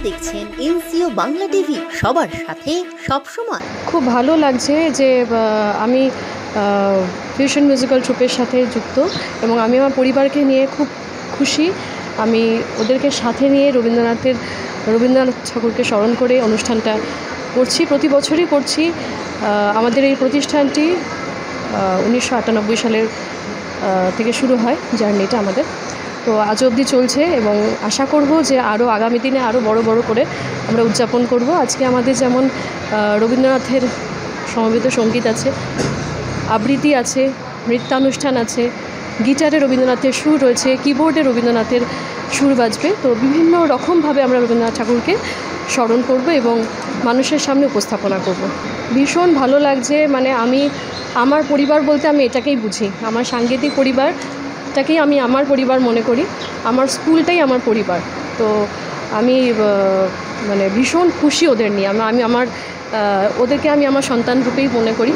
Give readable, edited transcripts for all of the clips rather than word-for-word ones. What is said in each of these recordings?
দেখছেন NCO Bangla TV, সবার সাথে সব সময়। খুব ভালো লাগছে যে আমি ফিউশন মিউজিক্যাল ট্রুপের সাথে যুক্ত এবং আমি আমার পরিবারকে নিয়ে খুব খুশি। আমি ওদেরকে সাথে নিয়ে রবীন্দ্রনাথ ঠাকুরকে স্মরণ করে অনুষ্ঠানটা করছি, প্রতি বছরই করছি। আমাদের এই প্রতিষ্ঠানটি 1998 সালের থেকে শুরু হয় জার্নিটা আমাদের, তো আজ অবধি চলছে এবং আশা করব যে আরও আগামী দিনে আরও বড় করে আমরা উদযাপন করব। আজকে আমাদের যেমন রবীন্দ্রনাথের সমবেত সঙ্গীত আছে, আবৃত্তি আছে, নৃত্যানুষ্ঠান আছে, গিটারে রবীন্দ্রনাথের সুর রয়েছে, কিবোর্ডে রবীন্দ্রনাথের সুর বাজবে। তো বিভিন্ন রকমভাবে আমরা রবীন্দ্রনাথ ঠাকুরকে স্মরণ করব এবং মানুষের সামনে উপস্থাপনা করব। ভীষণ ভালো লাগছে। মানে আমি আমার পরিবার বলতে আমি এটাকেই বুঝি, আমার সাংগীতিক পরিবারটাকেই আমি আমার পরিবার মনে করি, আমার স্কুলটাই আমার পরিবার। তো আমি মানে ভীষণ খুশি ওদের নিয়ে। ওদেরকে আমি আমার সন্তান রূপেই মনে করি,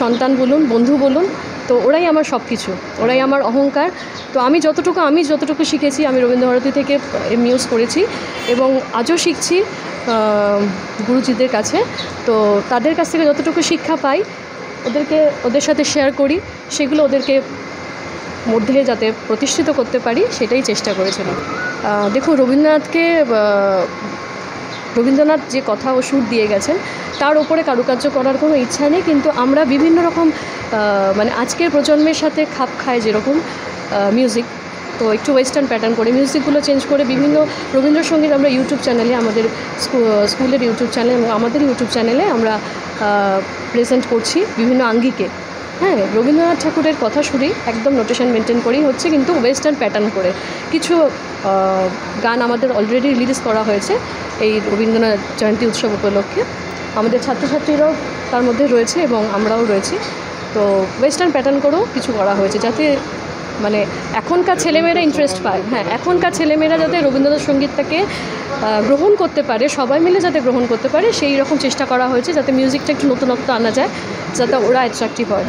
সন্তান বলুন, বন্ধু বলুন, তো ওরাই আমার সব কিছু, ওরাই আমার অহংকার। তো আমি যতটুকু শিখেছি, আমি রবীন্দ্রভারতী থেকে এমইউজ করেছি এবং আজও শিখছি গুরুজিদের কাছে। তো তাদের কাছ থেকে যতটুকু শিক্ষা পাই ওদের সাথে শেয়ার করি, সেগুলো ওদেরকে মধ্যে যাতে প্রতিষ্ঠিত করতে পারি সেটাই চেষ্টা করেছিলাম। দেখো, রবীন্দ্রনাথ যে কথা ও সুর দিয়ে গেছেন তার ওপরে কারুকার্য করার কোনো ইচ্ছা নেই, কিন্তু আমরা বিভিন্ন রকম মানে আজকের প্রজন্মের সাথে খাপ খায় যেরকম মিউজিক, তো একটু ওয়েস্টার্ন প্যাটার্ন করে মিউজিকগুলো চেঞ্জ করে বিভিন্ন রবীন্দ্রসঙ্গীত আমরা ইউটিউব চ্যানেলে, আমাদের স্কুলের ইউটিউব চ্যানেল এবং আমাদের ইউটিউব চ্যানেলে আমরা প্রেজেন্ট করছি বিভিন্ন আঙ্গিকে। হ্যাঁ, রবীন্দ্রনাথ ঠাকুরের কথা শুনেই একদম নোটেশন মেনটেন করেই হচ্ছে, কিন্তু ওয়েস্টার্ন প্যাটার্ন করে কিছু গান আমাদের অলরেডি রিলিজ করা হয়েছে এই রবীন্দ্রনাথ জয়ন্তী উৎসব উপলক্ষে। আমাদের ছাত্রছাত্রীরাও তার মধ্যে রয়েছে এবং আমরাও রয়েছি। তো ওয়েস্টার্ন প্যাটার্ন করেও কিছু করা হয়েছে যাতে মানে এখনকার ছেলেমেয়েরা ইন্টারেস্ট পায়। হ্যাঁ, এখনকার ছেলেমেয়েরা যাতে রবীন্দ্রনাথ সঙ্গীতটাকে গ্রহণ করতে পারে, সবাই মিলে যাতে গ্রহণ করতে পারে, সেই রকম চেষ্টা করা হয়েছে যাতে মিউজিকটা একটু নতুনত্ব আনা যায়, যাতে ওরা অ্যাট্রাকটিভ হয়।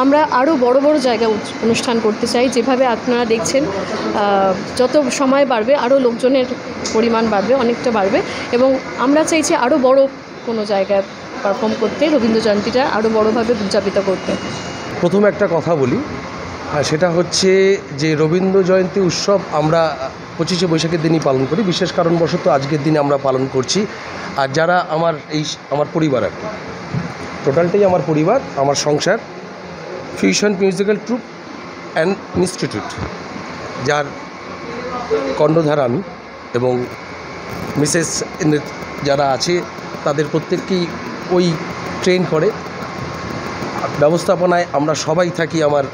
আমরা আরও বড় জায়গায় অনুষ্ঠান করতে চাই। যেভাবে আপনারা দেখছেন, যত সময় বাড়বে আরও লোকজনের পরিমাণ বাড়বে, অনেকটা বাড়বে, এবং আমরা চাইছি আরও বড় কোনো জায়গায় পারফর্ম করতে, রবীন্দ্র জয়ন্তীটা আরও বড়োভাবে উদযাপিত করতে। প্রথম একটা কথা বলি, সেটা হচ্ছে যে রবীন্দ্র জয়ন্তী উৎসব আমরা 25শে বৈশাখের দিনই পালন করি, বিশেষ কারণবশত আজকের দিনে আমরা পালন করছি। আর যারা আমার পরিবার আর কি, টোটালটাই আমার পরিবার, আমার সংসার, fusion musical troupe and institute, যার কর্ণধার আমি এবং মিসেস যারা আছে তাদের প্রত্যেককেই ওই ট্রেন করে। ব্যবস্থাপনায় আমরা সবাই থাকি, আমার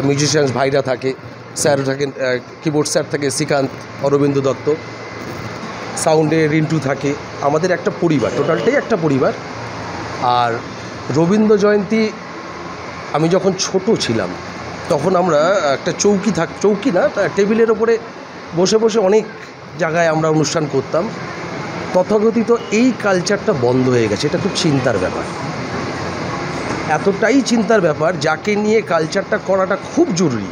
মিউজিশিয়ানস ভাইরা থাকে, স্যার থাকেন, কিবোর্ড স্যার থাকে শ্রীকান্ত, অরবিন্দ দত্ত, সাউন্ডে রিন্টু থাকে। আমাদের একটা পরিবার, টোটালটাই একটা পরিবার। আর রবীন্দ্র জয়ন্তী আমি যখন ছোট ছিলাম তখন আমরা একটা চৌকি না, টেবিলের ওপরে বসে অনেক জায়গায় আমরা অনুষ্ঠান করতাম। তথাকথিত এই কালচারটা বন্ধ হয়ে গেছে, এটা খুব চিন্তার ব্যাপার, এতটাই চিন্তার ব্যাপার। যাকে নিয়ে কালচারটা করাটা খুব জরুরি,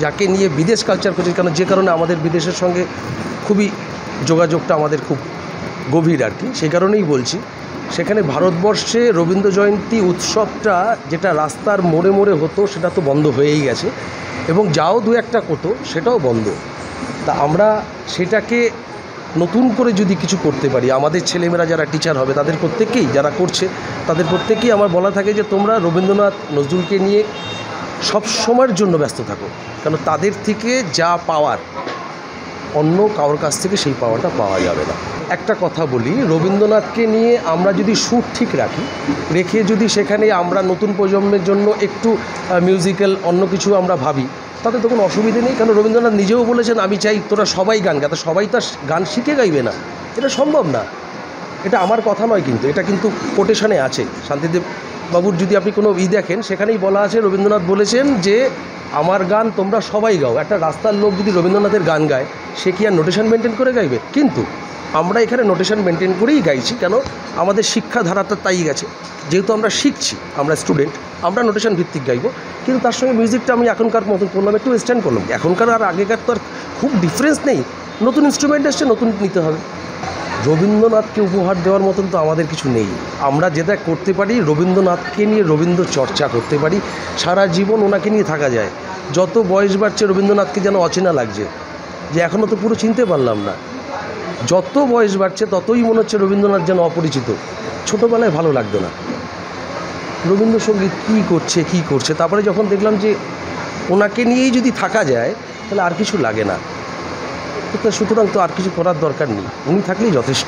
যাকে নিয়ে বিদেশ কালচার করছে, কারণ যে কারণে আমাদের বিদেশের সঙ্গে খুবই যোগাযোগটা আমাদের খুব গভীর আর কি, সেই কারণেই বলছি। সেখানে ভারতবর্ষে রবীন্দ্র জয়ন্তী উৎসবটা যেটা রাস্তার মোড়ে হতো সেটা তো বন্ধ হয়েই গেছে, এবং যাও দু একটা হতো সেটাও বন্ধ। তা আমরা সেটাকে নতুন করে যদি কিছু করতে পারি, আমাদের ছেলেমেয়েরা যারা টিচার হবে তাদের প্রত্যেককেই, যারা করছে তাদের প্রত্যেককেই আমার বলা থাকে যে তোমরা রবীন্দ্রনাথ নজরুলকে নিয়ে সব সময়ের জন্য ব্যস্ত থাকো, কারণ তাদের থেকে যা পাওয়ার অন্য কারোর কাছ থেকে সেই পাওয়াটা পাওয়া যাবে না। একটা কথা বলি, রবীন্দ্রনাথকে নিয়ে আমরা যদি সুর ঠিক রেখে যদি সেখানে আমরা নতুন প্রজন্মের জন্য একটু মিউজিক্যাল অন্য কিছু আমরা ভাবি, তাতে তো কোনো অসুবিধে নেই। কারণ রবীন্দ্রনাথ নিজেও বলেছেন আমি চাই তোরা সবাই গান গা, সবাই তার গান শিখে গাইবে না, এটা সম্ভব না। এটা আমার কথা নয়, কিন্তু এটা কিন্তু কোটেশনে আছে। শান্তিদেব বাবুর যদি আপনি কোনো দেখেন, সেখানেই বলা আছে, রবীন্দ্রনাথ বলেছেন যে আমার গান তোমরা সবাই গাও। একটা রাস্তার লোক যদি রবীন্দ্রনাথের গান গায়, সে কি আর নোটেশন মেনটেন করে গাইবে? কিন্তু আমরা এখানে নোটেশন মেনটেন করেই গাইছি, কেন আমাদের শিক্ষাধারাটা তাই গেছে। যেহেতু আমরা শিখছি, আমরা স্টুডেন্ট, আমরা নোটেশন ভিত্তিক গাইবো, কিন্তু তার সঙ্গে মিউজিকটা আমি এখনকার মতন করলাম, একটু ওয়েস্টার্ন করলাম। এখনকার আর আগেকার তো আর খুব ডিফারেন্স নেই, নতুন ইনস্ট্রুমেন্ট এসছে, নতুন নিতে হবে। রবীন্দ্রনাথকে উপহার দেওয়ার মতন তো আমাদের কিছু নেই। আমরা যেটা করতে পারি রবীন্দ্রনাথকে নিয়ে রবীন্দ্র চর্চা করতে পারি, সারা জীবন ওনাকে নিয়ে থাকা যায়। যত বয়স বাড়ছে রবীন্দ্রনাথকে যেন অচেনা লাগছে, যে এখনও তো পুরো চিনতে পারলাম না। যত বয়স বাড়ছে ততই মনে হচ্ছে রবীন্দ্রনাথ যেন অপরিচিত। ছোটোবেলায় ভালো লাগতো না রবীন্দ্রসঙ্গীত কী করছে, তারপরে যখন দেখলাম যে ওনাকে নিয়েই যদি থাকা যায় তাহলে আর কিছু লাগে না, সুতরাং তো আর কিছু করার দরকার নেই, উনি থাকলেই যথেষ্ট।